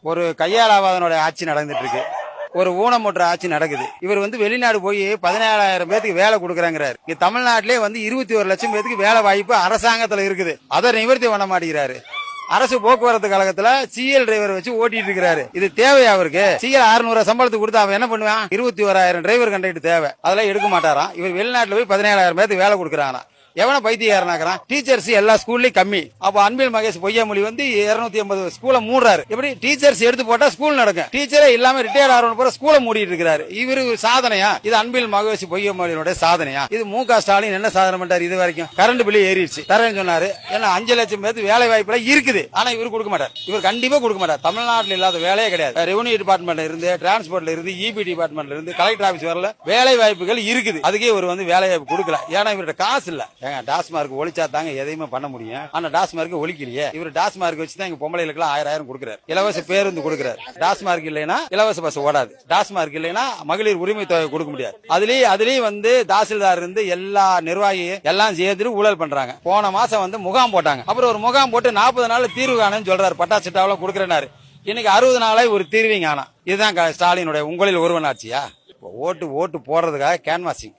ஒரு கையாளாவாதனுடைய ஆட்சி நடந்துட்டு இருக்கு. ஒரு ஊனமுற்ற ஆட்சி நடக்குது. இவர் வெளிநாடு போய் 17,000 பேருக்கு வேலை கொடுக்கறாங்கிறாரு. இங்க தமிழ்நாட்டிலே 21 லட்சம் பேருக்கு வேலை வாய்ப்பு அரசாங்கத்துல இருக்குது. அதை நிவர்த்தி பண்ண மாட்டேங்கிறாரு. அரசு போக்குவரத்து கழகத்துல சிஎல் டிரைவர் வச்சு ஓட்டிட்டு இருக்கிறாரு. இது தேவையா அவருக்கு? சிஎல் 600 சம்பளத்துக்கு கொடுத்து அவன் என்ன பண்ணுவான்? 21,000 டிரைவர் கண்டக்டர் தேவை, அதெல்லாம் எடுக்க மாட்டாராம். இவர் வெளிநாட்டுல போய் 17,000 பேருக்கு வேலை கொடுக்கறாங்க. எவன பைத்தியாரனாக்குறான்? டீச்சர்ஸ் எல்லா ஸ்கூல்லயும் கம்மி. அப்ப அன்பில் மகேஷ் பொய்யாமொழி 280 ஸ்கூலை மூடுறாரு. எப்படி டீச்சர்ஸ் எடுத்து போட்டா ஸ்கூல் நடக்கும்? டீச்சரே இல்லாம ரிட்டையர்ட் ஆகிறவங்க பூரா ஸ்கூலை மூடிட்டு இருக்கிறாரு. இவரு சாதனையா? இது அன்பில் மகேஷ் பொய்யாமொழியோட சாதனையா? இது மு.க. ஸ்டாலின் என்ன சாதனை பண்ணிட்டாரு இது வரைக்கும்? கரண்ட் பில் ஏறிடுச்சு தரேன்னு சொன்னாரு. ஏன்னா 5 லட்சம் பேருக்கு வேலை வாய்ப்புல இருக்குது. ஆனா இவரு கொடுக்க மாட்டார். இவர் கண்டிப்பா கொடுக்க மாட்டார். தமிழ்நாட்டில் இல்லாத வேலையே கிடையாது. ரெவன்யூ டிபார்ட்மெண்ட்ல இருந்து, டிரான்ஸ்போர்ட்ல இருந்து, இபி டிபார்ட்மெண்ட்ல இருந்து, கலெக்டர் ஆபீஸ் வரல வேலை வாய்ப்புகள் இருக்குது. அதுக்கே இவர் வேலை வாய்ப்பு கொடுக்கல. ஏன்னா இவர்கிட்ட காசு இல்ல. டாஸ்மார்க் ஒழிச்சா தாங்க எதையுமே பண்ண முடியும். ஆனா டாஸ்மார்க் ஒழிக்கலையே. இவர் டாஸ்மார்க் வச்சுதான் எங்க பொம்பளைகளுக்கு 1000 கொடுக்கிறார். இலவச பேருந்து கொடுக்கிறார். டாஸ்மார்க் இல்லைன்னா இலவச பஸ் ஓடாது. டாஸ்மார்க் இல்லைன்னா மகளிர் உரிமை தொகை கொடுக்க முடியாது. அதுலயும் தாசில்தார் இருந்து எல்லா நிர்வாகியும் எல்லாம் சேர்த்து ஊழல் பண்றாங்க. போன மாசம் முகாம் போட்டாங்க. அப்புறம் ஒரு முகாம் போட்டு 40 நாள் தீர்வு காணுன்னு சொல்றாரு. பட்டாசிட்டாவில கொடுக்கறாரு. இன்னைக்கு 60 நாளாய் ஒரு தீர்வைங்க. ஆனா இதுதான் ஸ்டாலினுடைய உங்களில் ஒருவன் ஆட்சியா? ஓட்டு போடுறதுக்காக கேன்வாசிங்.